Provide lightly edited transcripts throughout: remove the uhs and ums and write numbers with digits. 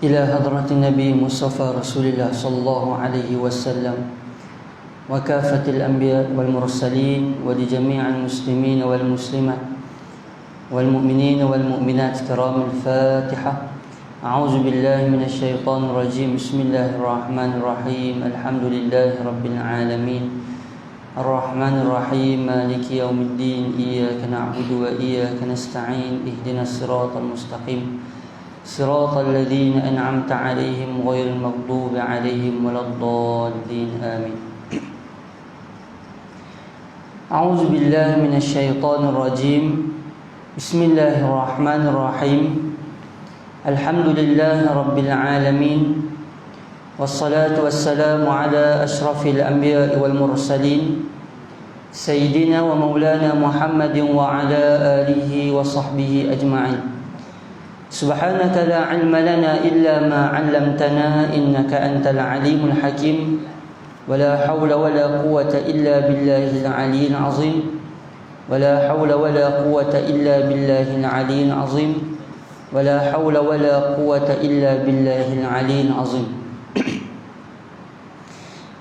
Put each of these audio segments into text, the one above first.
إلى حضرة النبي مصطفى رسول الله صلى الله عليه وسلم وكافة الأنبياء والمرسلين ولجميع المسلمين والمسلمات والمؤمنين والمؤمنات كرام الفاتحة. أعوذ بالله من الشيطان الرجيم. بسم الله الرحمن الرحيم. الحمد لله رب العالمين الرحمن الرحيم مالك يوم الدين. إياك نعبد وإياك نستعين. اهدنا الصراط المستقيم صراط الذين أنعمت عليهم غير المغضوب عليهم ولا الضالين آمين. أعوذ بالله من الشيطان الرجيم. بسم الله الرحمن الرحيم. الحمد لله رب العالمين والصلاة والسلام على أشرف الأنبياء والمرسلين سيدنا ومولانا محمد وعلى آله وصحبه أجمعين. سبحانك لا علم لنا إلا ما علمتنا إنك أنت العليم الحكيم ولا حول ولا قوة إلا بالله العلي العظيم ولا حول ولا قوة إلا بالله العلي العظيم ولا حول ولا قوة إلا بالله العلي العظيم.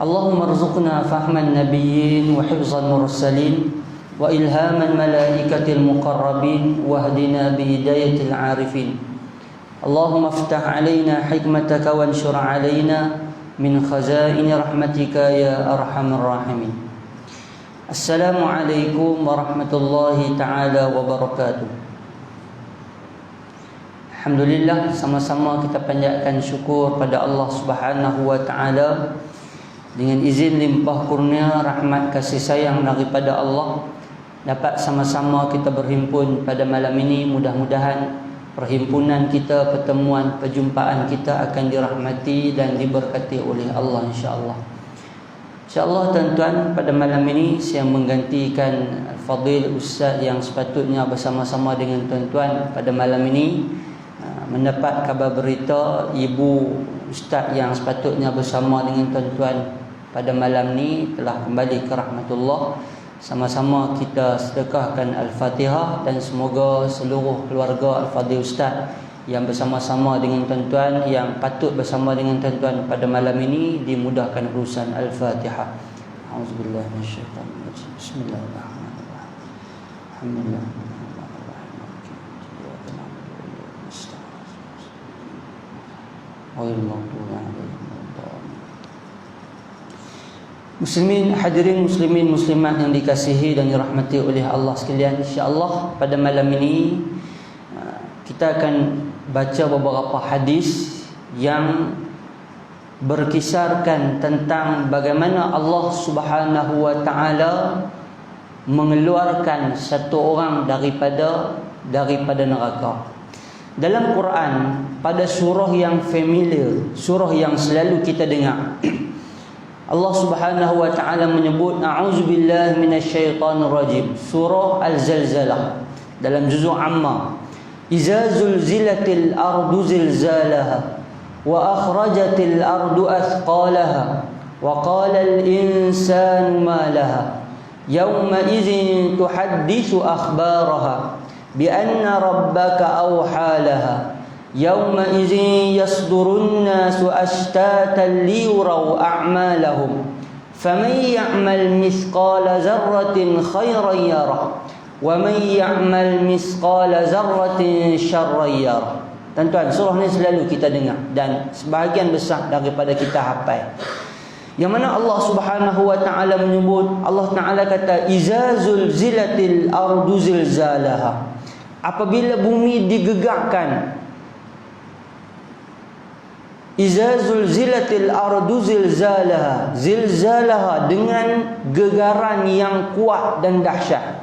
اللهم ارزقنا فهم النبيين وحفظ المرسلين وإلهام الملائكة المقربين واهدنا بهداية العارفين. اللهم افتح علينا حكمتك وانشر علينا من خزائن رحمتك يا أرحم الراحمين. السلام عليكم ورحمة الله تعالى وبركاته. Alhamdulillah, sama-sama kita panjatkan syukur pada Allah Subhanahu wa taala dengan izin limpah kurnia rahmat kasih sayang daripada Allah dapat sama-sama kita berhimpun pada malam ini. Mudah-mudahan perhimpunan kita, pertemuan, perjumpaan kita akan dirahmati dan diberkati oleh Allah insya-Allah. Insya-Allah tuan-tuan, pada malam ini saya menggantikan Fadil Ustaz yang sepatutnya bersama-sama dengan tuan-tuan pada malam ini. Mendapat kabar berita ibu Ustaz yang sepatutnya bersama dengan tuan-tuan pada malam ni telah kembali ke rahmatullah. Sama-sama kita sedekahkan Al-Fatihah dan semoga seluruh keluarga Al-Fadhil Ustaz yang bersama-sama dengan tuan-tuan, yang patut bersama dengan tuan-tuan pada malam ini dimudahkan urusan. Al-Fatihah. A'udzubillahi minasyaitanir rajim. Bismillahirrahmanirrahim. Alhamdulillah. Muslimin, hadirin muslimin muslimat yang dikasihi dan dirahmati oleh Allah sekalian, insya-Allah pada malam ini kita akan baca beberapa hadis yang berkisarkan tentang bagaimana Allah Subhanahu wa taala mengeluarkan satu orang daripada neraka. Dalam Quran, pada surah yang familiar, surah yang selalu kita dengar, Allah Subhanahu wa taala menyebut a'udzubillahi minasyaitonir rajim, surah Al-Zalzalah dalam juzuk Amma. Iza zulzilatil ardu zilzalaha wa akhrajatil ardu athqalaha wa qala al-insanu ma laha yawma idzin tuhadditsu akhbaraha بأن ربك أوحى لها يومئذ يصدر الناس أشتاتا ليروا أعمالهم فمن يعمل مثقال ذرة خيرا يره ومن يعمل مثقال ذرة شرا يره. Tuan-tuan, surah ni selalu kita dengar dan sebahagian besar daripada kita hafal. Yang mana Allah Subhanahu wa taala menyebut, Allah Taala kata iza zulzilatil ardu zilzalaha, apabila bumi digegarkan. Iza zulzilatil ardu zilzalaha, zilzalaha dengan gegaran yang kuat dan dahsyat.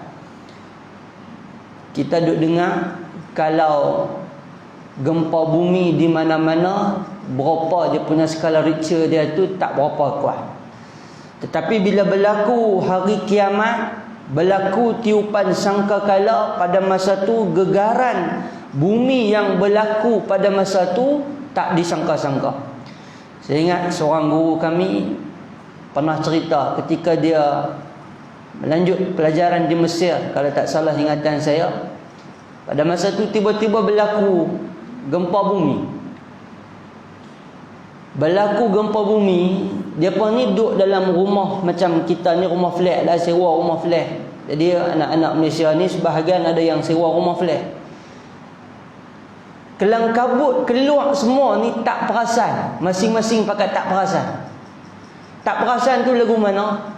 Kita duk dengar kalau gempa bumi di mana-mana, berapa dia punya skala Richter dia tu tak berapa kuat. Tetapi bila berlaku hari kiamat, berlaku tiupan sangkakala, pada masa tu gegaran bumi yang berlaku pada masa tu tak disangka-sangka. Saya ingat seorang guru kami pernah cerita ketika dia melanjut pelajaran di Mesir, kalau tak salah ingatan saya, pada masa tu tiba-tiba berlaku gempa bumi. Berlaku gempa bumi, depa ni duduk dalam rumah macam kita ni, rumah flat lah, sewa rumah flat. Jadi anak-anak Malaysia ni sebahagian ada yang sewa rumah flat. Kelang kabut keluar semua ni tak perasan, masing-masing pakai tak perasan. Tak perasan tu lagu mana?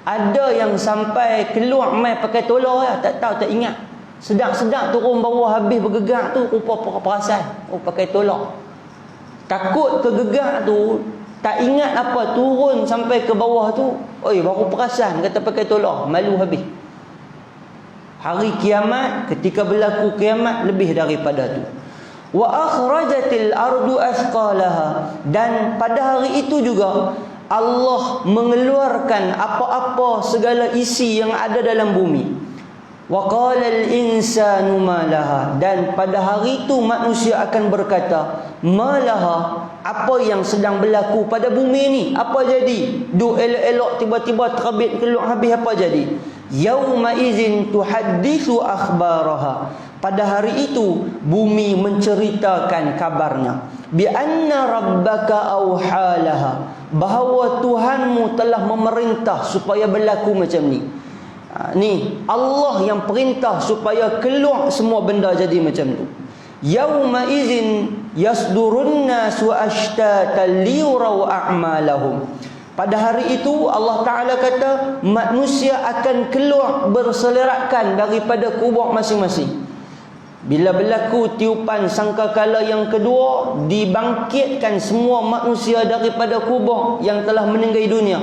Ada yang sampai keluar mai pakai tolong lah, tak tahu, tak ingat. Sedap-sedap turun bawah habis bergegar tu, rupa perasan, pakai tolong. Takut kegegak tu, tak ingat apa, turun sampai ke bawah tu, baru perasan, kata pakai tolong, malu habis. Hari kiamat, ketika berlaku kiamat, lebih daripada tu. Wa akhrajatil ardu athqalaha, dan pada hari itu juga Allah mengeluarkan apa-apa segala isi yang ada dalam bumi. Wa qalal insanu ma laha, dan pada hari itu manusia akan berkata, ma laha, apa yang sedang berlaku pada bumi ni, apa jadi? Duk elok-elok tiba-tiba terbit keluar habis, apa jadi? Yauma idzin tuhadditsu akhbaraha, pada hari itu bumi menceritakan kabarnya. Bi anna rabbaka auhalaha, bahawa Tuhanmu telah memerintah supaya berlaku macam ni. Ni Allah yang perintah supaya keluar semua benda jadi macam tu. Yauma idzin yasdurun nasu ashtatan liyurau a'malahum, pada hari itu Allah Ta'ala kata manusia akan keluar berselerakkan daripada kubur masing-masing. Bila berlaku tiupan sangkakala yang kedua, dibangkitkan semua manusia daripada kubur yang telah meninggal dunia.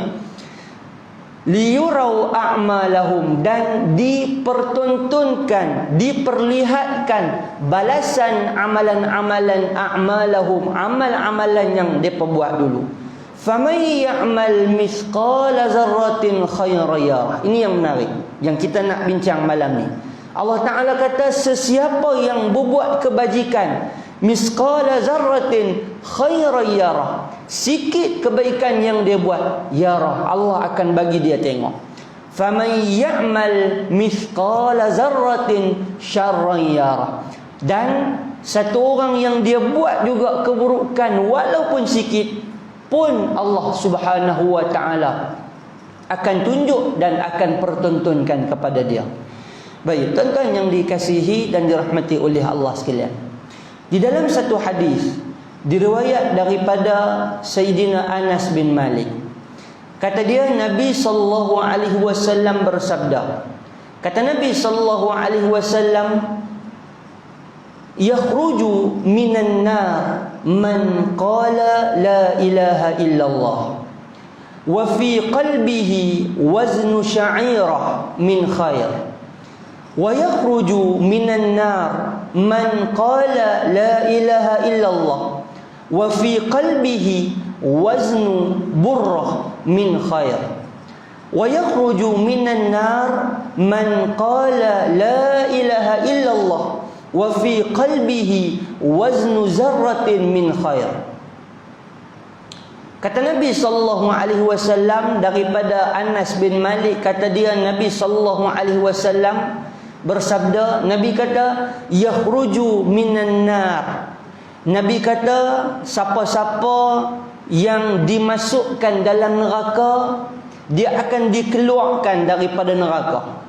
Liyurau a'malahum, dan dipertontonkan, diperlihatkan balasan amalan-amalan a'malahum, amal-amalan yang mereka buat dulu. Faman ya'mal mithqala zarratin khairan yarah. Ini yang menarik yang kita nak bincang malam ni. Allah Ta'ala kata sesiapa yang berbuat kebajikan, misqala zarratin khairan yarah, sikit kebaikan yang dia buat, yarah, Allah akan bagi dia tengok. Faman ya'mal mithqala zarratin syarran yarah, dan satu orang yang dia buat juga keburukan walaupun sikit pun, Allah Subhanahu wa Ta'ala akan tunjuk dan akan pertontonkan kepada dia. Baik, tuan-tuan yang dikasihi dan dirahmati oleh Allah sekalian, di dalam satu hadis diriwayat daripada Sayyidina Anas bin Malik, kata dia Nabi sallallahu alaihi wasallam bersabda, kata Nabi sallallahu alaihi wasallam, yakhruju minan nar man qala la ilaha illallah wa fi qalbihi waznu sya'irah min khair, wa yakhruju minan nar man qala la ilaha illallah wa fi qalbihi waznu burrah min khair, wa yakhruju minan nar man qala la ilaha illallah wa fi qalbihi waznu zarratin min khair. Kata Nabi sallallahu alaihi wasallam daripada Anas bin Malik, kata dia Nabi sallallahu alaihi wasallam bersabda, Nabi kata yakhruju minan nar, Nabi kata siapa-siapa yang dimasukkan dalam neraka, dia akan dikeluarkan daripada neraka.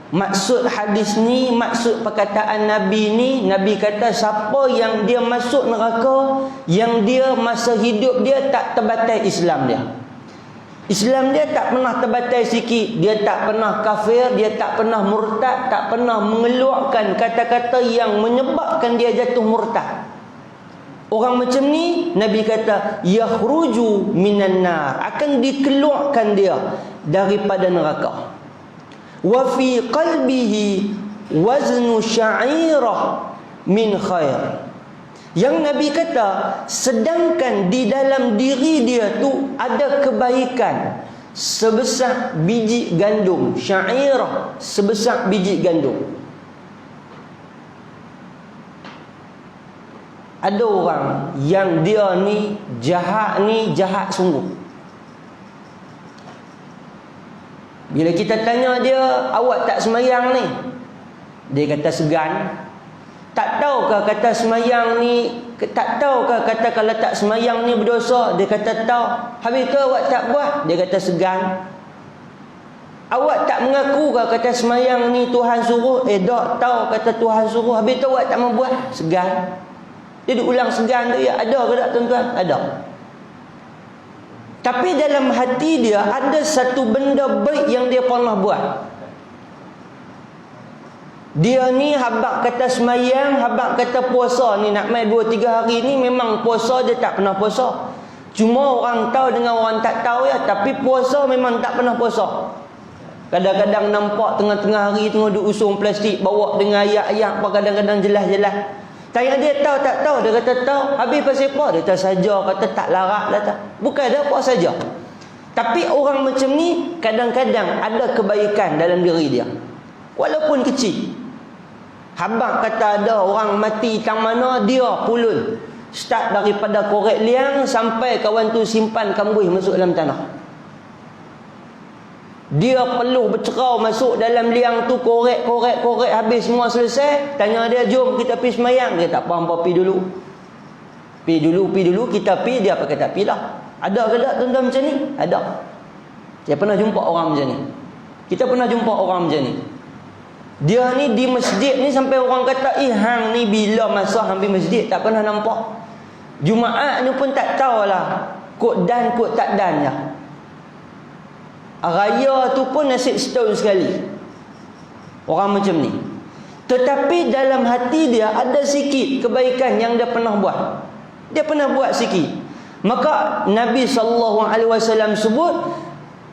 Maksud hadis ni, maksud perkataan Nabi ni, Nabi kata siapa yang dia masuk neraka, yang dia masa hidup dia tak terbatal Islam dia. Islam dia tak pernah terbatal sikit, dia tak pernah kafir, dia tak pernah murtad, tak pernah mengeluarkan kata-kata yang menyebabkan dia jatuh murtad. Orang macam ni Nabi kata yakhruju minan nar, akan dikeluarkan dia daripada neraka. Wa fi qalbihi waznu sya'irah min khair, Yang Nabi kata, sedangkan di dalam diri dia tu ada kebaikan sebesar biji gandum, syairah sebesar biji gandum. Ada orang yang dia ni jahat sungguh. Bila kita tanya dia, awak tak semayang ni? Dia kata segan. Tak tahukah kata semayang ni, tak tahukah kata kalau tak semayang ni berdosa? Dia kata tahu. Habis tu awak tak buat? Dia kata segan. Awak tak mengakukah kata semayang ni Tuhan suruh? Tak tahu kata Tuhan suruh. Habis tu awak tak mau buat? Segan. Dia ulang segan tu, ya. Ada ke tak tuan-tuan? Ada. Tapi dalam hati dia ada satu benda baik yang dia pernah buat. Dia ni habaq kata semayang, habaq kata puasa ni, nak mai 2-3 hari ni memang puasa, dia tak pernah puasa. Cuma orang tahu dengan orang tak tahu, ya. Tapi puasa memang tak pernah puasa. Kadang-kadang nampak tengah-tengah hari tengah duk usung plastik, bawa dengan ayat-ayat apa, kadang-kadang jelas-jelas. Tanya dia tahu tak tahu, dia kata tahu. Habis pasal apa? Dia kata saja, kata tak larat lah tak. Bukan ada apa saja. Tapi orang macam ni kadang-kadang ada kebaikan dalam diri dia, walaupun kecil. Habaq kata ada orang mati tang mana, dia pulun. Start daripada korek liang sampai kawan tu simpan kambuh masuk dalam tanah. Dia perlu bercerau masuk dalam liang tu, korek habis semua selesai. Tanya dia, jom kita pergi semayang. Dia tak apa, pergi dulu. Pergi dulu, kita pergi. Dia apa kata, pergi lah. Ada ke tak tuan-tuan macam ni? Ada. Saya pernah jumpa orang macam ni. Kita pernah jumpa orang macam ni. Dia ni di masjid ni sampai orang kata, hang ni bila masa hampir masjid tak pernah nampak. Jumaat ni pun tak tahulah, kod dan kod tak dan je. Raya tu pun nasib setahun sekali. Orang macam ni. Tetapi dalam hati dia ada sikit kebaikan yang dia pernah buat. Dia pernah buat sikit. Maka Nabi SAW sebut,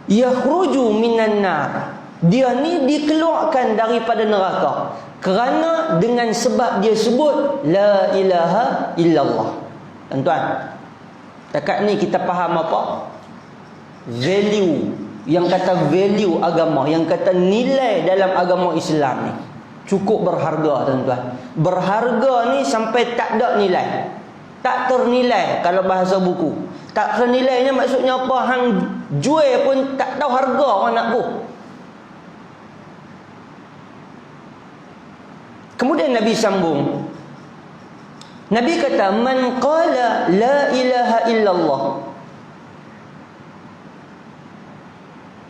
yakhruju minan nar. Dia ni dikeluarkan daripada neraka kerana dengan sebab dia sebut la ilaha illallah. Tuan-tuan, takat ni kita faham apa? Value. Yang kata value agama, yang kata nilai dalam agama Islam ni cukup berharga tuan-tuan. Berharga ni sampai tak ada nilai, tak ternilai. Kalau bahasa buku, tak ternilainya maksudnya apa? Hang jual pun tak tahu harga orang nak buh. Kemudian Nabi sambung. Nabi kata, man qala la ilaha illallah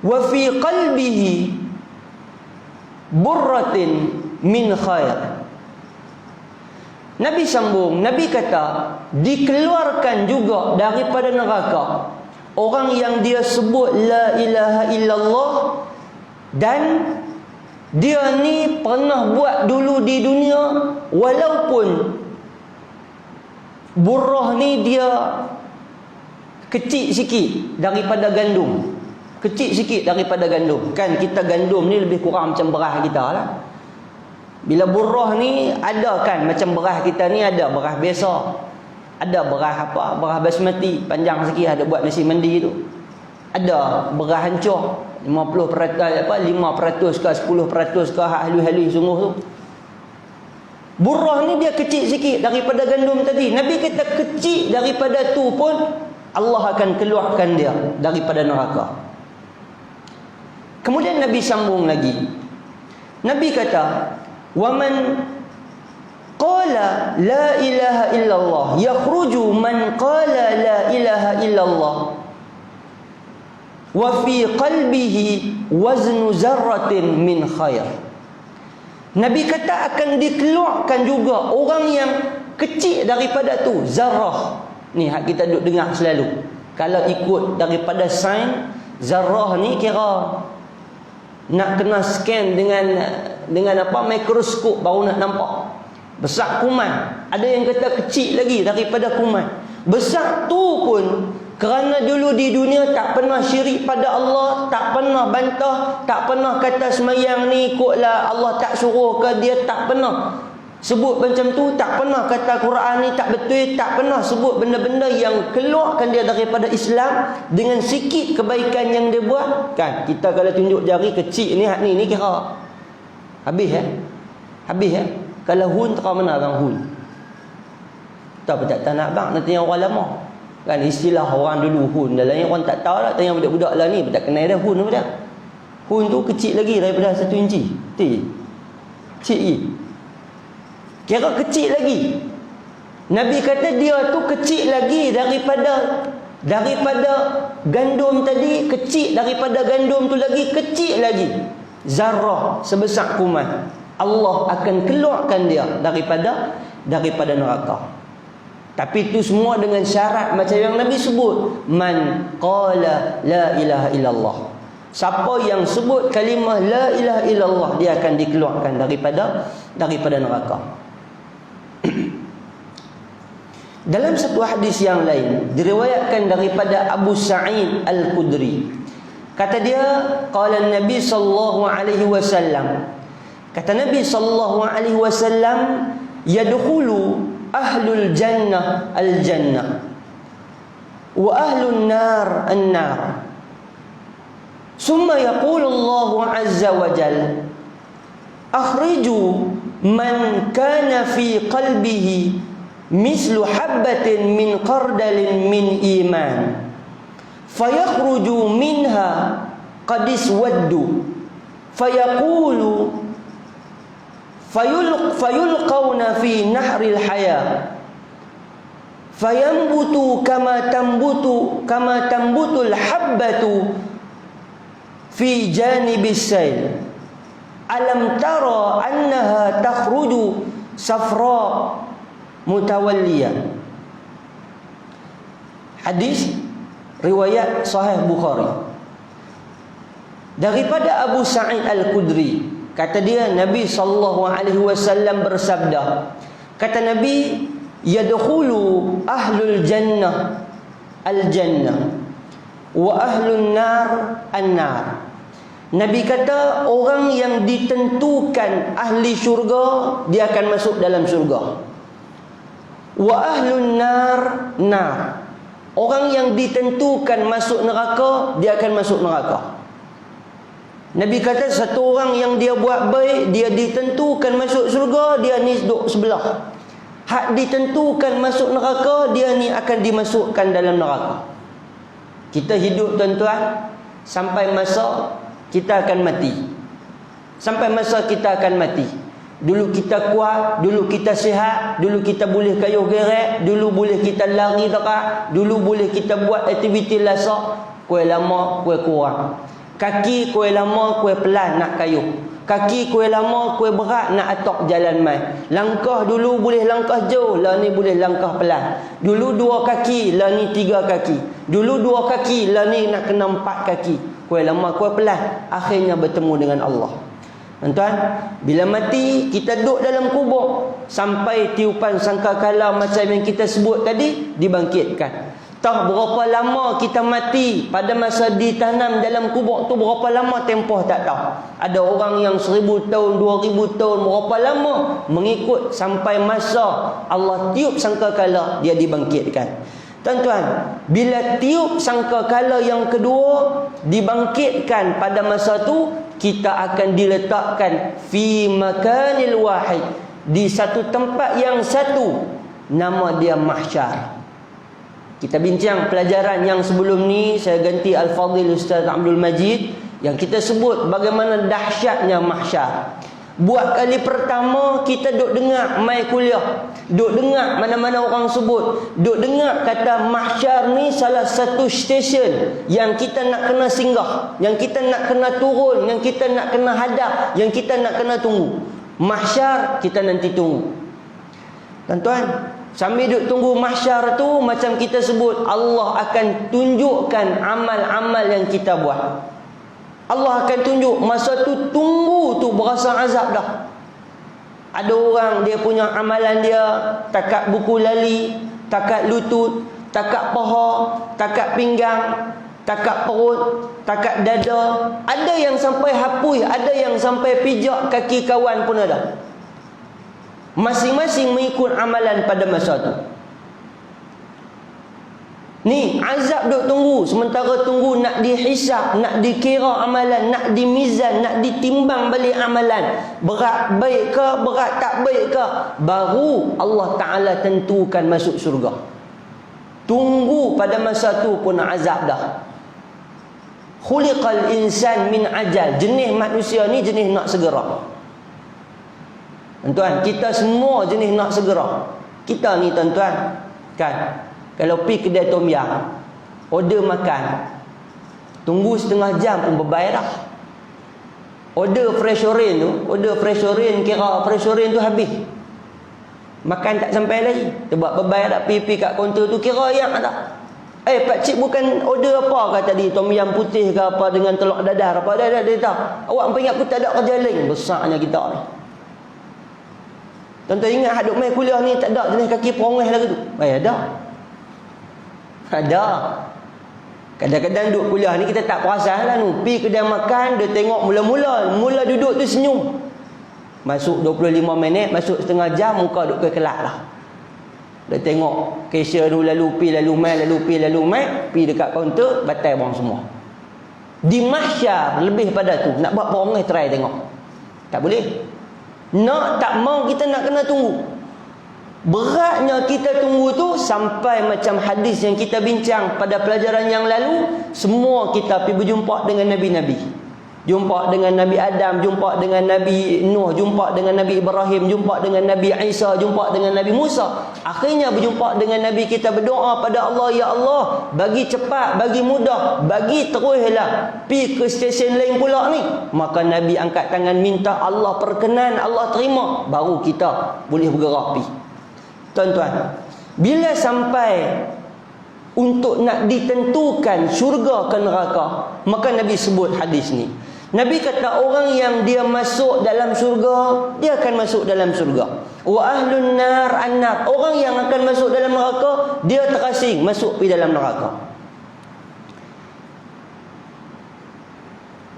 wa fi qalbihi burratin min khair. Nabi sambung, Nabi kata, dikeluarkan juga daripada neraka orang yang dia sebut la ilaha illallah dan dia ni pernah buat dulu di dunia, walaupun burrah ni dia kecil sikit daripada gandum. Kecil sikit daripada gandum. Kan kita gandum ni lebih kurang macam beras kita lah. Bila burrah ni ada kan macam beras kita ni, ada beras biasa, ada beras apa, beras basmati panjang sikit, ada buat nasi mandi tu. Ada beras hancur 50% apa, 5% ke 10% ke halus-halus sungguh tu. Burrah ni dia kecil sikit daripada gandum tadi. Nabi kata kecil daripada tu pun Allah akan keluarkan dia daripada neraka. Kemudian Nabi sambung lagi. Nabi kata, "Waman qala la ilaha illallah yakhruju man qala la ilaha illallah wa fi qalbihi waznu zarratin min khair." Nabi kata akan dikeluarkan juga orang yang kecil daripada tu, zarrah. Ni hak kita duk dengar selalu. Kalau ikut daripada sains, zarrah ni kira nak kena scan dengan apa, mikroskop baru nak nampak. Besar kuman. Ada yang kata kecil lagi daripada kuman. Besar tu pun kerana dulu di dunia tak pernah syirik pada Allah, tak pernah bantah, tak pernah kata semayang ni ikutlah Allah tak suruh ke, dia tak pernah. Sebut macam tu, tak pernah kata Quran ni tak betul, tak pernah sebut benda-benda yang keluarkan dia daripada Islam dengan sikit kebaikan yang dia buat. Kan kita kalau tunjuk jari kecil ni, hak ni kira habis habis Kalau hun terang mana bang hun? Tak nak bang, nanti yang orang lama. Kan istilah orang dulu hun, dalam yang orang tak tahu lah, tanya budak-budak lah ni tak kenal dah hun apa dah. Hun tu kecil lagi daripada 1 inci. Kecil lagi. Kira kecil lagi. Nabi kata dia tu kecil lagi daripada gandum tadi, kecil daripada gandum tu lagi, kecil lagi. Zarrah sebesar kuman. Allah akan keluarkan dia daripada neraka. Tapi itu semua dengan syarat macam yang Nabi sebut, man qala la ilaha illallah. Siapa yang sebut kalimah la ilaha illallah, dia akan dikeluarkan daripada neraka. Dalam satu hadis yang lain diriwayatkan daripada Abu Sa'id Al-Khudri, kata dia, qala Nabi sallallahu alaihi wasallam, kata Nabi sallallahu alaihi wasallam, yadkhulu ahlul jannah al-jannah wa ahlun nar an-nar. Summa yaqulu Allah azza wa jalla, akhriju man kana fi qalbihi mislu habbatin min qardalin min iman, fayakhruju minha qad iswaddu, fayulqawna fi nahril haya, fayambutu kama tambutul habbatu fi janibis sayl. Alam tara annaha takhruju safra mutawalliyan. Hadis riwayat Sahih Bukhari daripada Abu Sa'id Al-Khudri, kata dia Nabi sallallahu alaihi wasallam bersabda, kata Nabi, yadkhulu ahlul jannah al-jannah wa ahlun nar an-nar. Nabi kata orang yang ditentukan ahli syurga, dia akan masuk dalam syurga. Wa ahlun nar nar. Orang yang ditentukan masuk neraka, dia akan masuk neraka. Nabi kata satu orang yang dia buat baik, dia ditentukan masuk syurga, dia ni duduk sebelah. Hak ditentukan masuk neraka, dia ni akan dimasukkan dalam neraka. Kita hidup tuan-tuan sampai masa kita akan mati. Sampai masa kita akan mati. Dulu kita kuat, dulu kita sihat, dulu kita boleh kayuh geret, dulu boleh kita lari dekat, dulu boleh kita buat aktiviti lasak. Kue lama, kue kurang. Kaki kue lama, kue pelan nak kayuh. Kaki kue lama, kue berat nak atok jalan mai. Langkah dulu boleh langkah jauh, lah ni boleh langkah pelan. Dulu 2 kaki, lah ni 3 kaki. Dulu 2 kaki, lah ni nak kena 4 kaki. Kue lama, kue pelan, akhirnya bertemu dengan Allah. Tuan-tuan, bila mati kita duduk dalam kubur sampai tiupan sangkakala macam yang kita sebut tadi dibangkitkan. Tahu berapa lama kita mati pada masa ditanam dalam kubur tu, berapa lama tempoh tak tahu. Ada orang yang 1000 tahun, 2000 tahun, berapa lama, mengikut sampai masa Allah tiup sangkakala dia dibangkitkan. Tuan-tuan, bila tiup sangkakala yang kedua dibangkitkan pada masa tu, kita akan diletakkan fi makanil wahid, di satu tempat yang satu, nama dia mahsyar. Kita bincang pelajaran yang sebelum ni, saya ganti Al-Fadhil Ustaz Abdul Majid, yang kita sebut bagaimana dahsyatnya mahsyar. Buat kali pertama kita duk dengar mai kuliah, duk dengar mana-mana orang sebut, duk dengar kata mahsyar ni salah satu stesen yang kita nak kena singgah, yang kita nak kena turun, yang kita nak kena hadap, yang kita nak kena tunggu. Mahsyar kita nanti tunggu. Tuan-tuan, sambil duk tunggu mahsyar tu, macam kita sebut, Allah akan tunjukkan amal-amal yang kita buat. Allah akan tunjuk. Masa tu tunggu tu berasa azab dah. Ada orang dia punya amalan dia takat buku lali, takat lutut, takat paha, takat pinggang, takat perut, takat dada. Ada yang sampai hapus, ada yang sampai pijak kaki kawan pun ada. Masing-masing mengikut amalan pada masa tu. Ni azab duk tunggu, sementara tunggu nak dihisap, nak dikira amalan, nak dimizan, nak ditimbang balik amalan. Berat baik ke, berat tak baik ke, baru Allah Ta'ala tentukan masuk syurga. Tunggu pada masa tu pun azab dah. Khuliqal insan min ajal. Jenis manusia ni jenis nak segera. Tuan-tuan, kita semua jenis nak segera. Kita ni tuan-tuan, kan, kalau pergi kedai tom yam, order makan, tunggu setengah jam pun berbayar dah. Order fresh orange kira fresh orange tu habis. Makan tak sampai lagi. Sebab berbayar dah, pergi kat kaunter tu kira yang tak. Pakcik bukan order apa kata tadi, tom yam putih ke apa dengan telur dadar apa, dah tahu. Awak ingat aku tak ada kerja lain. Besarnya kita ni. Tuan-tuan ingat haduk main kuliah ni tak ada jenis kaki perongeh lagi tu? Ada. Kadang-kadang duduk kuliah ni kita tak perasan lah nu. Pergi kedai makan, dia tengok mula duduk tu senyum. Masuk 25 minit, masuk setengah jam, muka duduk ke kelak lah. Dia tengok cashier tu lalu mai, pergi dekat kaunter, batal bang semua. Di mahsyar lebih pada tu. Nak buat perongeh, try tengok. Tak boleh. Nak tak mau kita nak kena tunggu. Beratnya kita tunggu tu sampai macam hadis yang kita bincang pada pelajaran yang lalu, semua kita pergi berjumpa dengan Nabi-Nabi. Jumpa dengan Nabi Adam, jumpa dengan Nabi Nuh, jumpa dengan Nabi Ibrahim, jumpa dengan Nabi Isa, jumpa dengan Nabi Musa. Akhirnya berjumpa dengan Nabi kita, berdoa pada Allah, ya Allah, bagi cepat, bagi mudah, bagi teruslah pergi ke stesen lain pula ni. Maka Nabi angkat tangan minta Allah perkenan, Allah terima, baru kita boleh bergerak pergi. Tuan-tuan, bila sampai untuk nak ditentukan syurga ke neraka, maka Nabi sebut hadis ni. Nabi kata orang yang dia masuk dalam syurga, dia akan masuk dalam syurga. Wa ahlun nar an-nar. Orang yang akan masuk dalam neraka, dia terasing masuk pergi dalam neraka.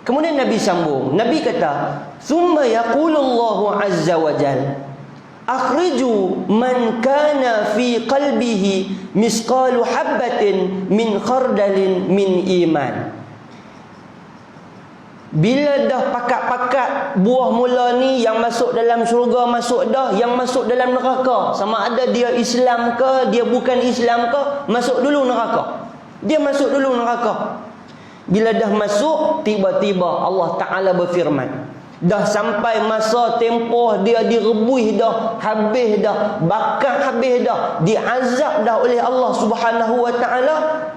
Kemudian Nabi sambung. Nabi kata, "Tsumma yaqulullahu azza wa jalla, akhriju man kana fi qalbihi misqalu habbatin min khardalin min iman." Bila dah pakat-pakat buah mula ni, yang masuk dalam syurga masuk dah, yang masuk dalam neraka, sama ada dia Islam ke, dia bukan Islam ke, masuk dulu neraka. Dia masuk dulu neraka. Bila dah masuk, tiba-tiba Allah Ta'ala berfirman, dah sampai masa tempoh dia direbuih dah, habis dah, bakar habis dah, diazab dah oleh Allah Subhanahu wa Ta'ala.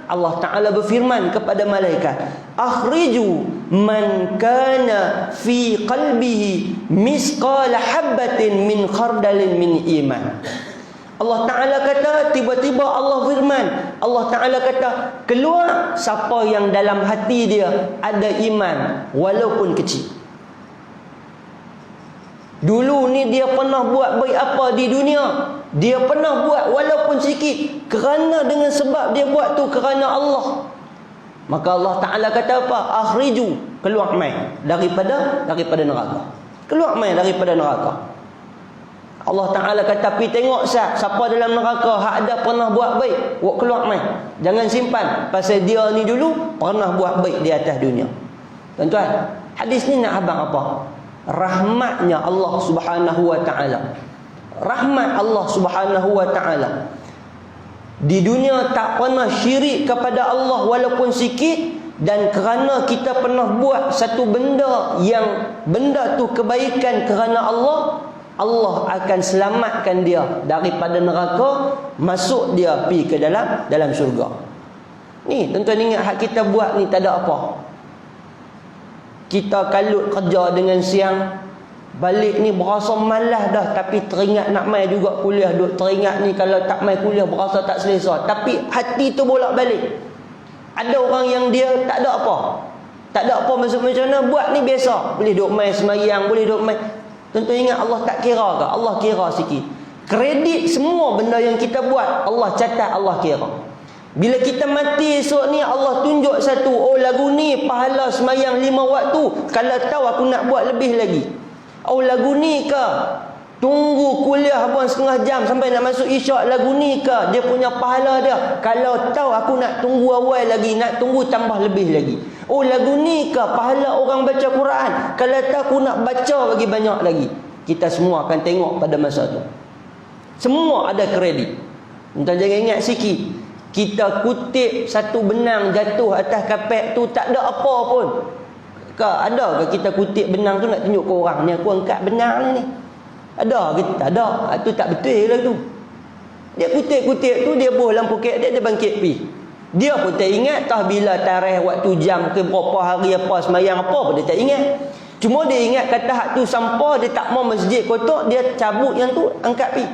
Allah Ta'ala berfirman kepada malaikat, akhriju man kana fi qalbihi misqala habbatin min khardalin min iman. Allah Ta'ala kata, tiba-tiba Allah firman, Allah Ta'ala kata, keluar siapa yang dalam hati dia ada iman walaupun kecil. Dulu ni dia pernah buat baik apa di dunia, dia pernah buat walaupun sikit, kerana dengan sebab dia buat tu kerana Allah. Maka Allah Ta'ala kata apa? Akhriju, keluar mai daripada neraka. Keluar mai daripada neraka. Allah Ta'ala kata, pergi tengok siapa dalam neraka hak ada pernah buat baik, wak keluar mai. Jangan simpan, pasal dia ni dulu pernah buat baik di atas dunia. Tuan-tuan, hadis ni nak abang apa? Rahmatnya Allah Subhanahu wa Ta'ala. Rahmat Allah Subhanahu wa Ta'ala. Di dunia tak pernah syirik kepada Allah walaupun sikit, dan kerana kita pernah buat satu benda yang benda tu kebaikan kerana Allah, Allah akan selamatkan dia daripada neraka, masuk dia pergi ke dalam syurga. Ni tuan-tuan ingat, hak kita buat ni tak ada apa. Kita kalut kerja dengan siang, balik ni berasa malas dah, tapi teringat nak mai juga kuliah, duk teringat ni kalau tak mai kuliah berasa tak selesa, tapi hati tu bolak balik. Ada orang yang dia tak ada apa, macam mana buat ni biasa, boleh duk mai sembahyang, boleh duk mai. Tuan-tuan ingat, Allah tak kira ke? Allah kira sikit. Kredit semua benda yang kita buat, Allah catat, Allah kira. Bila kita mati esok ni, Allah tunjuk satu, oh lagu ni pahala sembahyang 5 waktu, kalau tahu aku nak buat lebih lagi. Oh lagu ni ke Tunggu kuliah pun setengah jam sampai nak masuk isyak, lagu ni ke dia punya pahala dia. Kalau tahu aku nak tunggu awal lagi, nak tunggu tambah lebih lagi. Oh, lagu ni ke pahala orang baca Quran. Kalau tahu aku nak baca bagi banyak lagi. Kita semua akan tengok pada masa tu. Semua ada kredit. Tuan jangan ingat sikit. Kita kutip satu benang jatuh atas kapet tu tak ada apa pun. Ada ke kita kutip benang tu nak tunjuk ke orang ni aku angkat benang ni? Ada ke? Tak ada. Itu tak betul lah tu. Dia kutip-kutip tu, dia buh dalam poket dia bangkit pi. Dia pun tak ingat tah bila tarikh, waktu jam ke berapa hari apa semayang apa pun dia tak ingat. Cuma dia ingat kata hak tu sampah, dia tak mau masjid kotak, dia cabut yang tu angkat pi.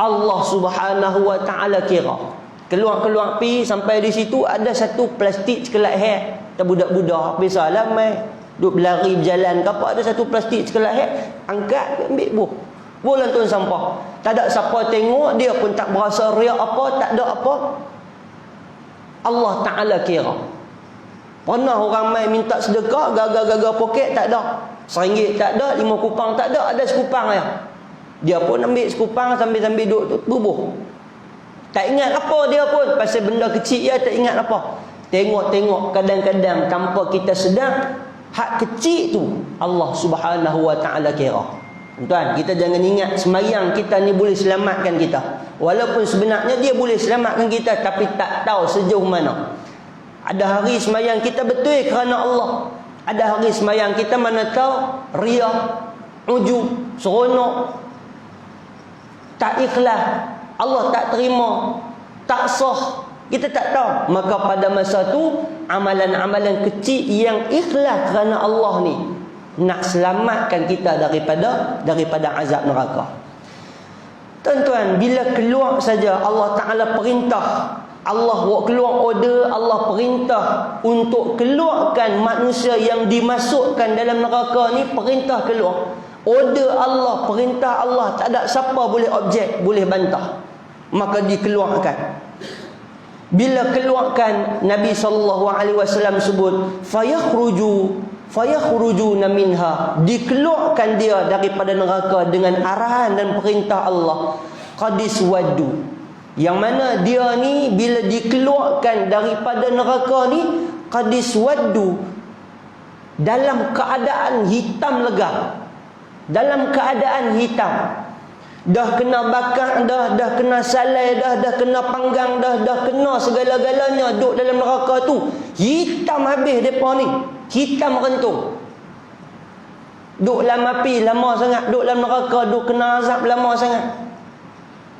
Allah Subhanahu wa taala kira. Keluar pi sampai di situ ada satu plastik sekelat hair. Tak budak-budak biasalah mai duk berlari berjalan ke apa, ada satu plastik sekelat hair, angkat ambil buh lantung sampah. Tak ada siapa tengok, dia pun tak berasa riak apa, tak ada apa. Allah Taala kira. Pernah orang mai minta sedekah, gagal poket tak ada. RM1 tak ada, 5 kupang tak ada, ada sekupang aja. Dia pun ambil sekupang sambil duduk tu bubuh. Tak ingat apa dia pun, pasal benda kecil dia tak ingat apa. Tengok kadang-kadang tanpa kita sedar, hak kecil tu Allah Subhanahu wa taala kira. Tuan, kita jangan ingat sembahyang kita ni boleh selamatkan kita. Walaupun sebenarnya dia boleh selamatkan kita, tapi tak tahu sejauh mana. Ada hari sembahyang kita betul kerana Allah. Ada hari sembahyang kita mana tahu riya, ujub, seronok, tak ikhlas, Allah tak terima, tak sah. Kita tak tahu. Maka pada masa tu amalan-amalan kecil yang ikhlas kerana Allah ni nak selamatkan kita daripada azab neraka. Tuan-tuan, bila keluar saja Allah Taala perintah, Allah buat keluar order, Allah perintah untuk keluarkan manusia yang dimasukkan dalam neraka ni, perintah keluar. Order Allah, perintah Allah, tak ada siapa boleh objek, boleh bantah. Maka dikeluarkan. Bila keluarkan, Nabi SAW sebut fayakhrujuna minha, dikeluarkan dia daripada neraka dengan arahan dan perintah Allah. Qadis waddu, yang mana dia ni bila dikeluarkan daripada neraka ni, qadis waddu, dalam keadaan hitam legam, dalam keadaan hitam. Dah kena bakar, dah kena salai, dah kena panggang, dah kena segala-galanya duduk dalam neraka tu. Hitam habis depa ni. Hitam rentung. Duduk dalam api lama sangat, duduk dalam neraka, duduk kena azab lama sangat.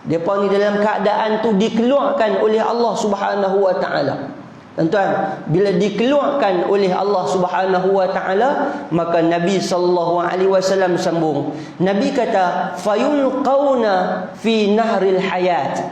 Depa ni dalam keadaan tu dikeluarkan oleh Allah Subhanahu wa taala. Tuan-tuan, bila dikeluarkan oleh Allah Subhanahu wa taala, maka Nabi sallallahu alaihi wasallam sambung. Nabi kata fayulqauna fi nahril hayat.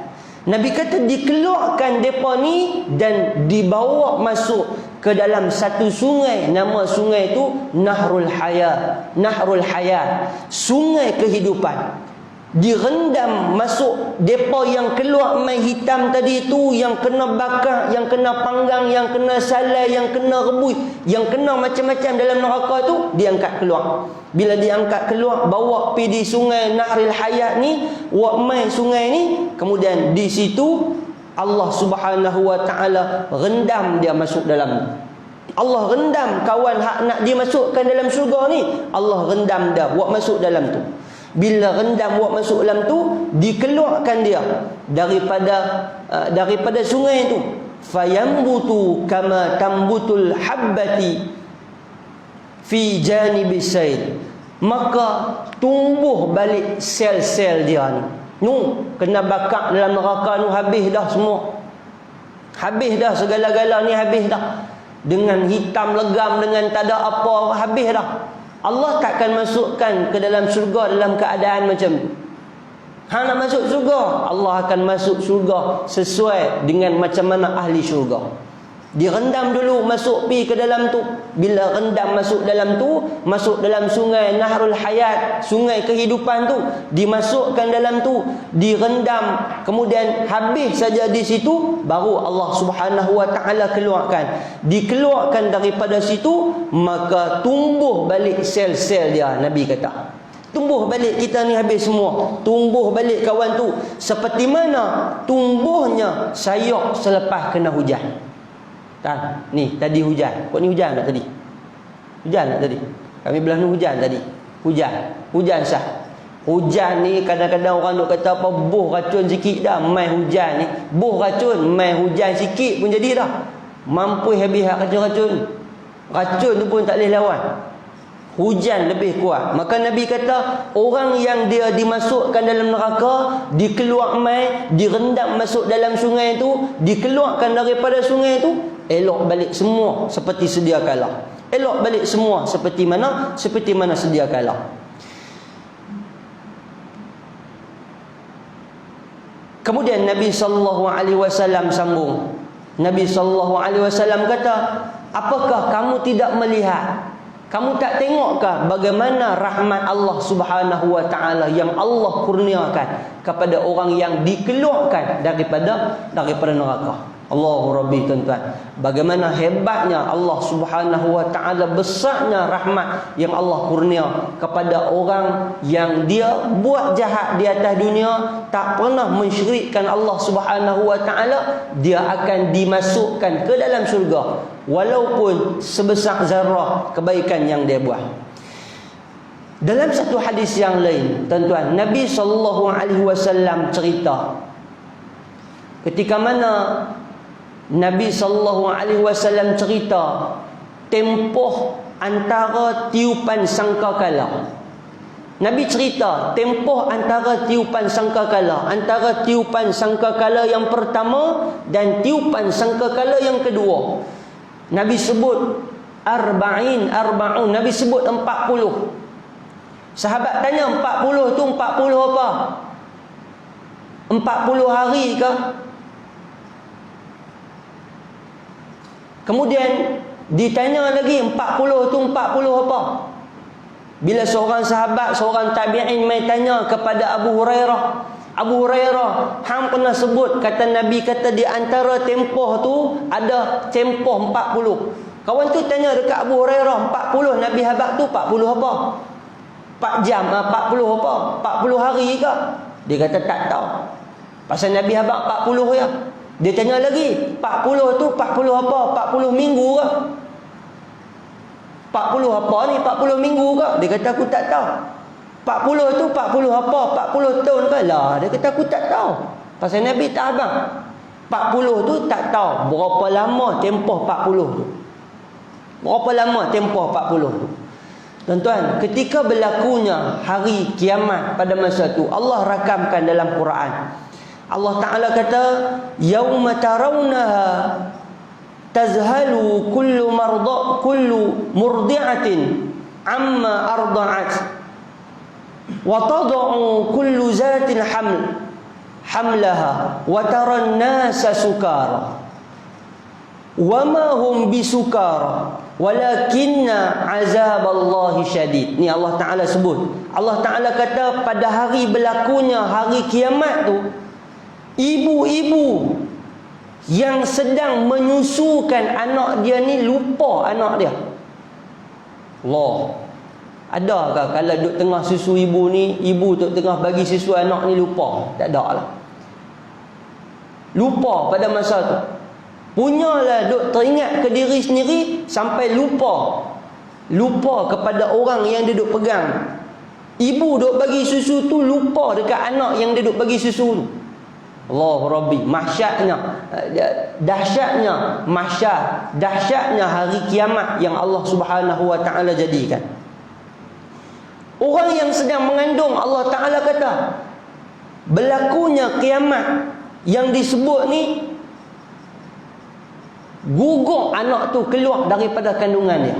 Nabi kata dikeluarkan depa ni dan dibawa masuk ke dalam satu sungai, nama sungai itu Nahrul Hayat. Nahrul Hayat, sungai kehidupan. Direndam masuk depa yang keluar mai hitam tadi tu, yang kena bakar, yang kena panggang, yang kena salai, yang kena rebus, yang kena macam-macam dalam neraka tu, diangkat keluar. Bila diangkat keluar, bawa pergi di sungai Nahrul Hayat ni, wak mai sungai ni, kemudian di situ Allah Subhanahu wa taala rendam dia masuk dalam. Allah rendam kawan hak nak dimasukkan dalam syurga ni, Allah rendam dia buat masuk dalam tu. Bila rendam buat masuk dalam tu, dikeluarkan dia daripada sungai tu. Fayambutu kama tambutul habbati fi janibis sail. Maka tumbuh balik sel-sel dia ni. Kena bakar dalam neraka ni, habis dah semua. Habis dah segala-gala ni, habis dah. Dengan hitam legam, dengan tak ada apa, habis dah. Allah takkan masukkan ke dalam syurga dalam keadaan macam tu. Hang nak masuk syurga, Allah akan masuk syurga sesuai dengan macam mana ahli syurga. Direndam dulu, masuk pi ke dalam tu. Bila rendam masuk dalam tu, masuk dalam sungai Nahrul Hayat, sungai kehidupan tu, dimasukkan dalam tu, direndam, kemudian habis saja di situ, baru Allah Subhanahu wa taala keluarkan. Dikeluarkan daripada situ, maka tumbuh balik sel-sel dia, Nabi kata. Tumbuh balik kita ni habis semua. Tumbuh balik kawan tu. Seperti mana tumbuhnya sayur selepas kena hujan. Kan? Ni tadi hujan. Kau ni hujan tak tadi? Hujan tak tadi? Kami belah ni hujan tadi. Hujan sah. Hujan ni kadang-kadang orang duk kata apa, buh racun sikit dah mai hujan ni. Buh racun mai hujan sikit pun jadi dah. Mampu habis racun-racun. Racun tu pun tak boleh lawan. Hujan lebih kuat. Maka Nabi kata, orang yang dia dimasukkan dalam neraka, dikeluar mai, direndam masuk dalam sungai tu, dikeluarkan daripada sungai tu, elok balik semua seperti sedia kala. Elok balik semua seperti mana? Seperti mana sedia kala. Kemudian Nabi SAW sambung. Nabi SAW kata, apakah kamu tidak melihat? Kamu tak tengokkah bagaimana rahmat Allah Subhanahu wa taala yang Allah kurniakan kepada orang yang dikeluarkan daripada neraka? Allahu Rabbi, tuan-tuan. Bagaimana hebatnya Allah Subhanahu wa taala, besarnya rahmat yang Allah kurnia kepada orang yang dia buat jahat di atas dunia, tak pernah mensyirikkan Allah Subhanahu wa taala, dia akan dimasukkan ke dalam syurga walaupun sebesar zarah kebaikan yang dia buat. Dalam satu hadis yang lain, tuan-tuan, Nabi SAW cerita ketika mana Nabi SAW cerita tempoh antara tiupan sangkakala. Nabi cerita tempoh antara tiupan sangkakala, antara tiupan sangkakala yang pertama dan tiupan sangkakala yang kedua. Nabi sebut arba'un. Nabi sebut 40. Sahabat tanya, 40 tu 40 apa? 40 hari ke? Kemudian ditanya lagi, 40 tu 40 apa? Bila seorang sahabat, seorang tabi'in mai tanya kepada Abu Hurairah, Abu Hurairah, hang pernah sebut, kata Nabi kata di antara tempoh tu ada tempoh 40. Kawan tu tanya dekat Abu Hurairah, 40 Nabi habaq tu 40 apa? 4 jam, 40 apa? 40 hari ke? Dia kata tak tahu. Pasal Nabi habaq 40 ya. Dia tanya lagi, 40 tu 40 apa? 40 minggu ke? 40 apa ni? 40 minggu ke? Dia kata aku tak tahu. 40 tu 40 apa? 40 tahun ke? Lah, dia kata aku tak tahu. Pasal Nabi tak habaq. 40 tu tak tahu berapa lama tempoh 40 tu. Berapa lama tempoh 40 tu. Tuan-tuan, ketika berlakunya hari kiamat pada masa tu, Allah rakamkan dalam Quran. Allah Ta'ala kata, yauma tarawnaha tazhalu kullu murdi'atin amma arda'at wa tad'u kullu zatin hamlaha wa taran nasa sukara wa ma hum bisukara walakinna azaballahi syadid. Ni Allah Ta'ala sebut. Allah Ta'ala kata pada hari berlakunya hari kiamat tu, ibu-ibu yang sedang menyusukan anak dia ni lupa anak dia. Allah. Adakah kalau duk tengah susu ibu ni, ibu duk tengah bagi susu anak ni lupa? Tak ada lah. Lupa pada masa tu. Punyalah duk teringat ke diri sendiri sampai lupa. Lupa kepada orang yang dia duk pegang. Ibu duk bagi susu tu lupa dekat anak yang dia duk bagi susu tu. Allah Rabbi, mahsyarnya, dahsyatnya mahsyar, dahsyatnya hari kiamat yang Allah Subhanahu wa taala jadikan. Orang yang sedang mengandung, Allah Ta'ala kata berlakunya kiamat yang disebut ni, gugur anak tu keluar daripada kandungan dia.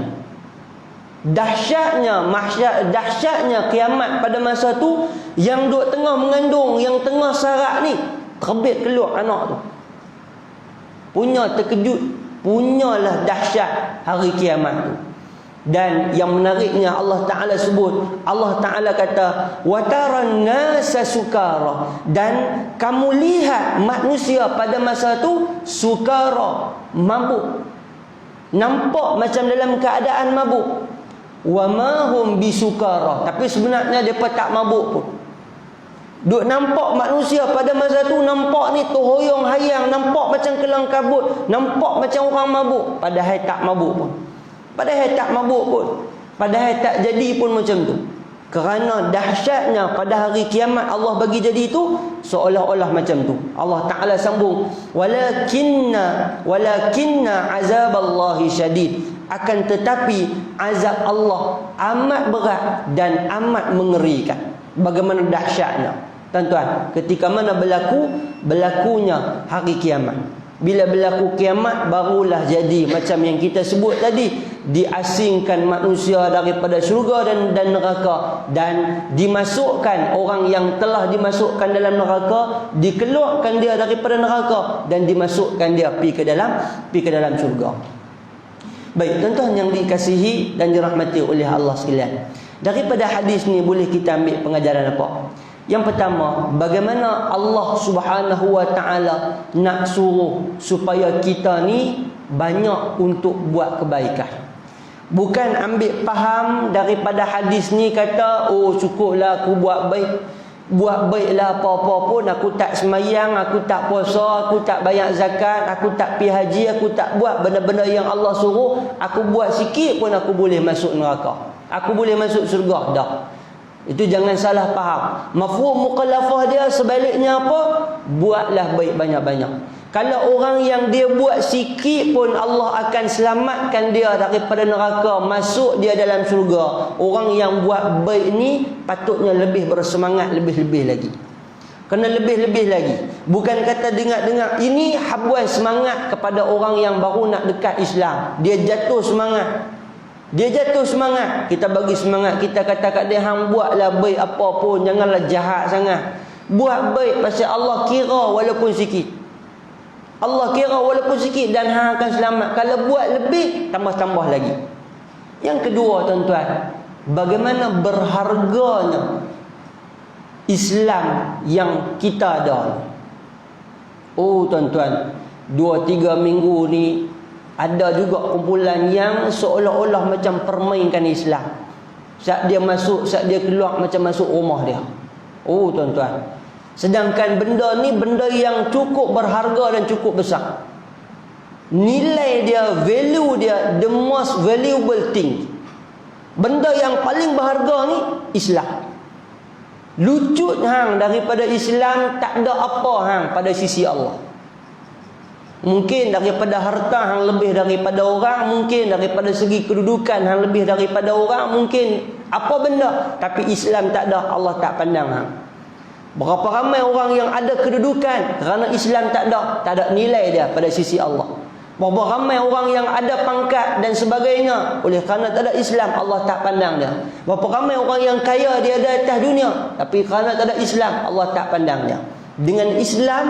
Dahsyatnya mahsyar, dahsyatnya kiamat pada masa tu, yang duk tengah mengandung, yang tengah sarak ni, terbit keluar anak tu. Punya terkejut, punyalah dahsyat hari kiamat tu. Dan yang menariknya Allah Ta'ala sebut, Allah Ta'ala kata wataran nasa sukara, dan kamu lihat manusia pada masa tu sukara, mabuk, nampak macam dalam keadaan mabuk. wa ma hum bisukara, tapi sebenarnya depa tak mabuk pun. Duk nampak manusia pada masa tu nampak ni terhoyong hayang, nampak macam kelang kabut, nampak macam orang mabuk, padahal tak mabuk pun. Padahal tak mabuk pun. Padahal tak jadi pun macam tu. Kerana dahsyatnya pada hari kiamat Allah bagi jadi itu seolah-olah macam tu. Allah Ta'ala sambung, walakinna azaballahi syadid, akan tetapi azab Allah amat berat dan amat mengerikan. Bagaimana dahsyatnya, tuan-tuan, ketika mana berlakunya hari kiamat. Bila berlaku kiamat, barulah jadi macam yang kita sebut tadi, diasingkan manusia daripada syurga dan neraka, dan dimasukkan orang yang telah dimasukkan dalam neraka, dikeluarkan dia daripada neraka dan dimasukkan dia pergi ke dalam syurga. Baik, tuan-tuan yang dikasihi dan dirahmati oleh Allah sekalian, daripada hadis ni boleh kita ambil pengajaran apa? Yang pertama, bagaimana Allah Subhanahu wa Ta'ala nak suruh supaya kita ni banyak untuk buat kebaikan. Bukan ambil faham daripada hadis ni kata, oh cukuplah aku buat baik. Buat baiklah apa-apa pun, aku tak semayang, aku tak puasa, aku tak bayar zakat, aku tak pergi haji, aku tak buat benda-benda yang Allah suruh, aku buat sikit pun aku boleh masuk neraka, aku boleh masuk surga. Dah. Itu jangan salah faham. Mafhum mukallafah dia sebaliknya apa? Buatlah baik banyak-banyak. Kalau orang yang dia buat sikit pun Allah akan selamatkan dia daripada neraka, masuk dia dalam syurga. Orang yang buat baik ni patutnya lebih bersemangat, lebih-lebih lagi. Kena lebih-lebih lagi. Bukan kata dengar-dengar ini habuan semangat kepada orang yang baru nak dekat Islam. Dia jatuh semangat. Dia jatuh semangat. Kita bagi semangat, kita kata kat dia, hang buatlah baik apa pun, janganlah jahat sangat. Buat baik pasal Allah kira walaupun sikit. Allah kira walaupun sikit dan hang akan selamat. Kalau buat lebih, tambah-tambah lagi. Yang kedua, tuan-tuan, bagaimana berharganya Islam yang kita ada. Oh tuan-tuan, 2-3 minggu ni ada juga kumpulan yang seolah-olah macam permainkan Islam. Saat dia masuk, saat dia keluar, macam masuk rumah dia. Oh tuan-tuan, sedangkan benda ni benda yang cukup berharga dan cukup besar. Nilai dia, value dia, the most valuable thing, benda yang paling berharga ni Islam. Lucut hang daripada Islam, tak ada apa hang pada sisi Allah. Mungkin daripada harta hang lebih daripada orang, mungkin daripada segi kedudukan hang lebih daripada orang, mungkin apa benda, tapi Islam tak ada, Allah tak pandang hang. Berapa ramai orang yang ada kedudukan, kerana Islam tak ada nilai dia pada sisi Allah. Berapa ramai orang yang ada pangkat dan sebagainya, oleh kerana tak ada Islam, Allah tak pandang dia. Berapa ramai orang yang kaya, dia ada atas dunia, tapi kerana tak ada Islam, Allah tak pandang dia. Dengan Islam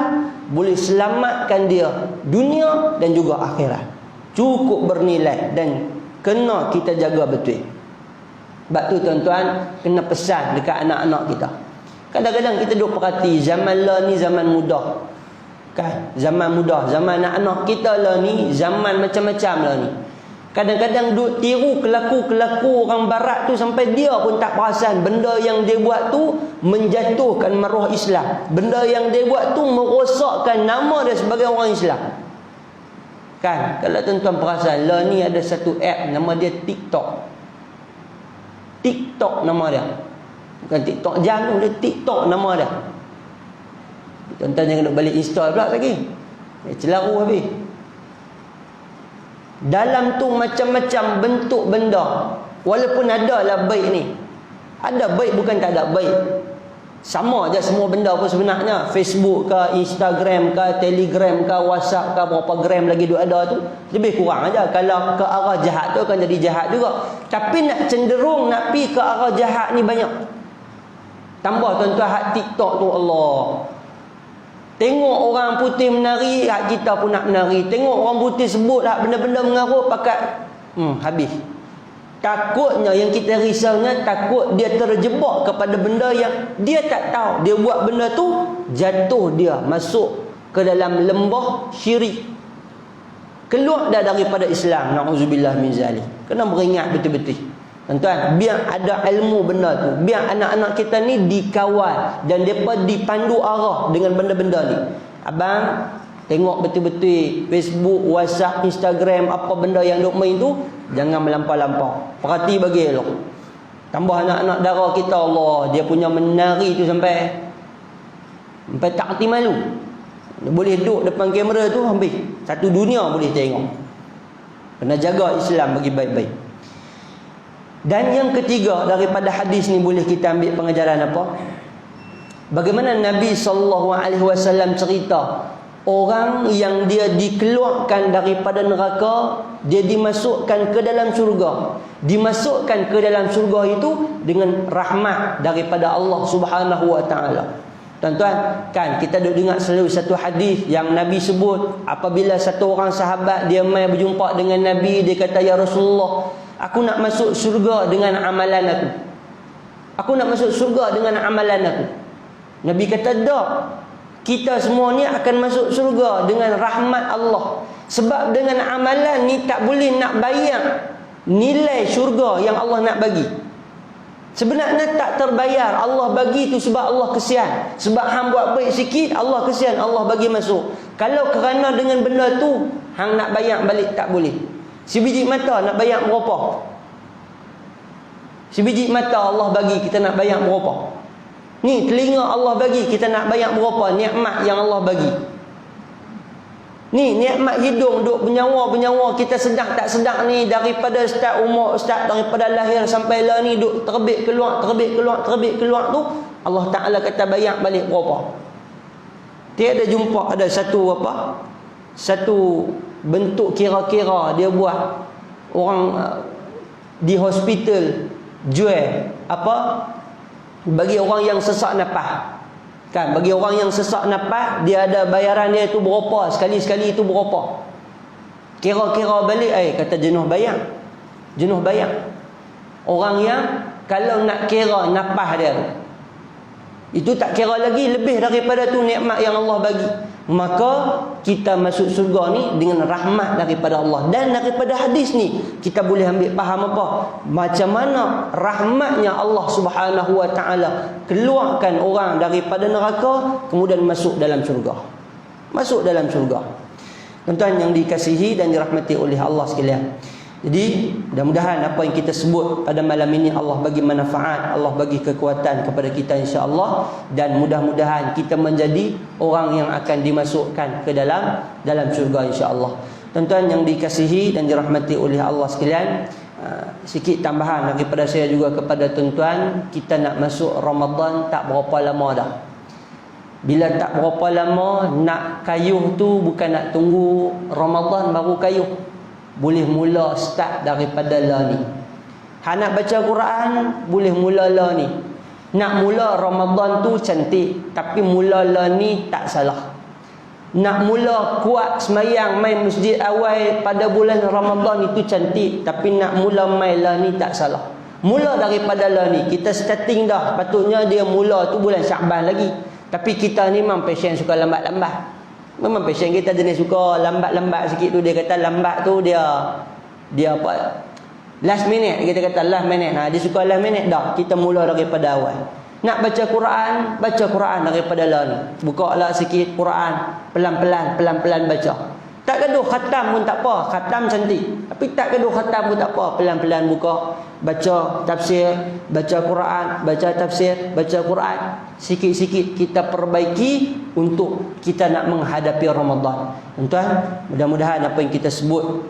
boleh selamatkan dia dunia dan juga akhirat. Cukup bernilai dan kena kita jaga betul. Sebab tu tuan-tuan, kena pesan dekat anak-anak kita. Kadang-kadang kita duk perhati zaman lah ni zaman mudah. Kan? Zaman mudah, zaman anak-anak kita lah ni zaman macam-macam lah ni. Kadang-kadang duk tiru kelaku-kelaku orang barat tu sampai dia pun tak perasan benda yang dia buat tu menjatuhkan maruah Islam. Benda yang dia buat tu merosakkan nama dia sebagai orang Islam. Kan? Kalau tuan-tuan perasan, lah ni ada satu app nama dia TikTok. TikTok nama dia. Bukan TikTok jam tu, dia TikTok nama dia. Tuan-tuan jangan nak balik install pula lagi. Celaru habis. Dalam tu macam-macam bentuk benda. Walaupun ada lah baik ni, ada baik, bukan tak ada baik. Sama je semua benda pun sebenarnya. Facebook ke, Instagram ke, Telegram ke, WhatsApp ke, berapa gram lagi duk ada tu, lebih kurang aja. Kalau ke arah jahat tu akan jadi jahat juga. Tapi nak cenderung nak pi ke arah jahat ni banyak. Tambah tuan-tuan hak TikTok tu, Allah, tengok orang putih menari, hak kita pun nak menari. Tengok orang putih sebut hak benda-benda mengarut, pakat habis. Takutnya yang kita risaunya, takut dia terjebak kepada benda yang dia tak tahu. Dia buat benda tu, jatuh dia masuk ke dalam lembah syirik, keluar dah daripada Islam. Na'udzubillah min zalik. Kena beringat betul-betul. Tuan-tuan, biar ada ilmu benda tu, biar anak-anak kita ni dikawal dan depa dipandu arah dengan benda-benda ni. Abang tengok betul-betul Facebook, WhatsApp, Instagram, apa benda yang duk main tu, jangan melampau-lampau. Perhati bagi elok. Tambah anak-anak dara kita, Allah, dia punya menari tu sampai tak hati malu. Dia boleh duduk depan kamera tu habis satu dunia boleh tengok. Kena jaga Islam bagi baik-baik. Dan yang ketiga daripada hadis ni boleh kita ambil pengajaran apa? Bagaimana Nabi SAW cerita orang yang dia dikeluarkan daripada neraka, dia dimasukkan ke dalam syurga. Dimasukkan ke dalam syurga itu dengan rahmat daripada Allah Subhanahu wa taala. Tuan-tuan, kan kita duk dengar selalu satu hadis yang Nabi sebut, apabila satu orang sahabat dia mai berjumpa dengan Nabi, dia kata, ya Rasulullah, aku nak masuk syurga dengan amalan aku. Aku nak masuk syurga dengan amalan aku. Nabi kata, tak. Kita semua ni akan masuk syurga dengan rahmat Allah. Sebab dengan amalan ni tak boleh nak bayar nilai syurga yang Allah nak bagi. Sebenarnya tak terbayar. Allah bagi tu sebab Allah kesian. Sebab hang buat baik sikit, Allah kesian, Allah bagi masuk. Kalau kerana dengan benda tu hang nak bayar balik, tak boleh. Sebiji mata nak bayar berapa? Sebiji mata Allah bagi, kita nak bayar berapa? Ni telinga Allah bagi, kita nak bayar berapa? Nikmat yang Allah bagi. Ni nikmat hidung, duk bernyawa-bernyawa, kita sedar tak sedar ni, daripada start umur, start daripada lahir sampai lah ni, duk terbit keluar tu, Allah Ta'ala kata bayar balik berapa? Tiada jumpa ada satu apa? Satu bentuk kira-kira dia buat orang di hospital jual apa? Bagi orang yang sesak nafas. Kan, bagi orang yang sesak nafas, dia ada bayaran dia itu berapa, sekali-sekali itu berapa. Kira-kira balik, kata jenuh bayar. Jenuh bayar. Orang yang kalau nak kira nafas dia, itu tak kira lagi, lebih daripada tu nikmat yang Allah bagi. Maka kita masuk surga ni dengan rahmat daripada Allah. Dan daripada hadis ni kita boleh ambil faham apa? Macam mana rahmatnya Allah Subhanahu wa taala keluarkan orang daripada neraka kemudian masuk dalam syurga. Masuk dalam syurga. Tuan-tuan yang dikasihi dan dirahmati oleh Allah sekalian. Jadi mudah-mudahan apa yang kita sebut pada malam ini Allah bagi manfaat, Allah bagi kekuatan kepada kita insya-Allah, dan mudah-mudahan kita menjadi orang yang akan dimasukkan ke dalam syurga insya-Allah. Tuan-tuan yang dikasihi dan dirahmati oleh Allah sekalian, sikit tambahan daripada saya juga kepada tuan-tuan, kita nak masuk Ramadan tak berapa lama dah. Bila tak berapa lama nak kayuh tu bukan nak tunggu Ramadan baru kayuh. Boleh mula start daripada lah ni. Hak nak baca Quran boleh mula lah ni. Nak mula Ramadan tu cantik, tapi mula lah ni tak salah. Nak mula kuat semayang main masjid awal pada bulan Ramadan itu cantik, tapi nak mula main lah ni tak salah. Mula daripada lah ni. Kita starting dah. Patutnya dia mula tu bulan Syakban lagi. Tapi kita ni memang passion suka lambat-lambat. Memang passion kita jenis suka lambat-lambat sikit tu. Dia kata lambat tu dia apa? Last minute. Kita kata last minute. Dia suka last minute dah. Kita mula daripada awal. Nak baca Quran daripada lah ni. Buka lah sikit Quran. Pelan-pelan baca. Tak gaduh khatam pun tak apa. Khatam cantik. Tapi tak gaduh khatam pun tak apa. Pelan-pelan buka. Baca tafsir. Baca Quran. Baca tafsir. Baca Quran. Sikit-sikit kita perbaiki untuk kita nak menghadapi Ramadan. Tuan-tuan, mudah-mudahan apa yang kita sebut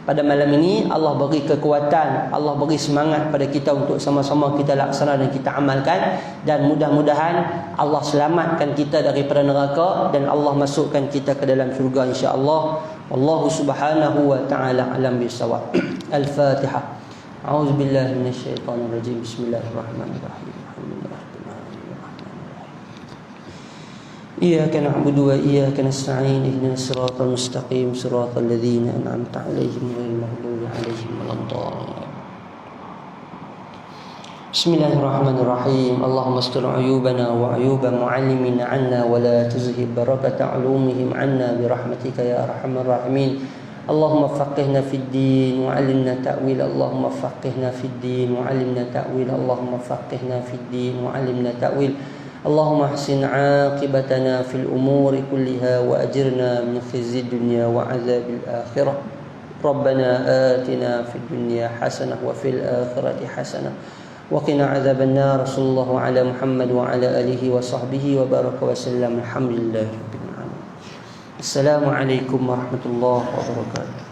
pada malam ini Allah beri kekuatan, Allah beri semangat pada kita untuk sama-sama kita laksana dan kita amalkan, dan mudah-mudahan Allah selamatkan kita daripada neraka dan Allah masukkan kita ke dalam syurga insya-Allah. Wallahu subhanahu wa ta'ala alam bisawab. Al-Fatihah. A'udzubillahi minasyaitonirrajim. Bismillahirrahmanirrahim. إياك نعبد وإياك نستعين اهدنا الصراط المستقيم صراط الذين أنعمت عليهم غير المغضوب عليهم ولا الضالين. بسم الله الرحمن الرحيم. اللهم استر عيوبنا وعيوب معلمنا عنا ولا تذهب بركة علومهم عنا برحمتك يا أرحم الراحمين. اللهم فقهنا في الدين وعلمنا تأويل اللهم فقهنا في الدين وعلمنا تأويل اللهم فقهنا في الدين وعلمنا تأويل اللهم احسن عاقبتنا في الأمور كلها وأجرنا من خزي الدنيا وعذاب الآخرة ربنا آتنا في الدنيا حسنة وفي الآخرة حسنة وقنا عذاب النار صلى الله على محمد وعلى آله وصحبه وبارك وسلم الحمد لله رب العالمين السلام عليكم ورحمة الله وبركاته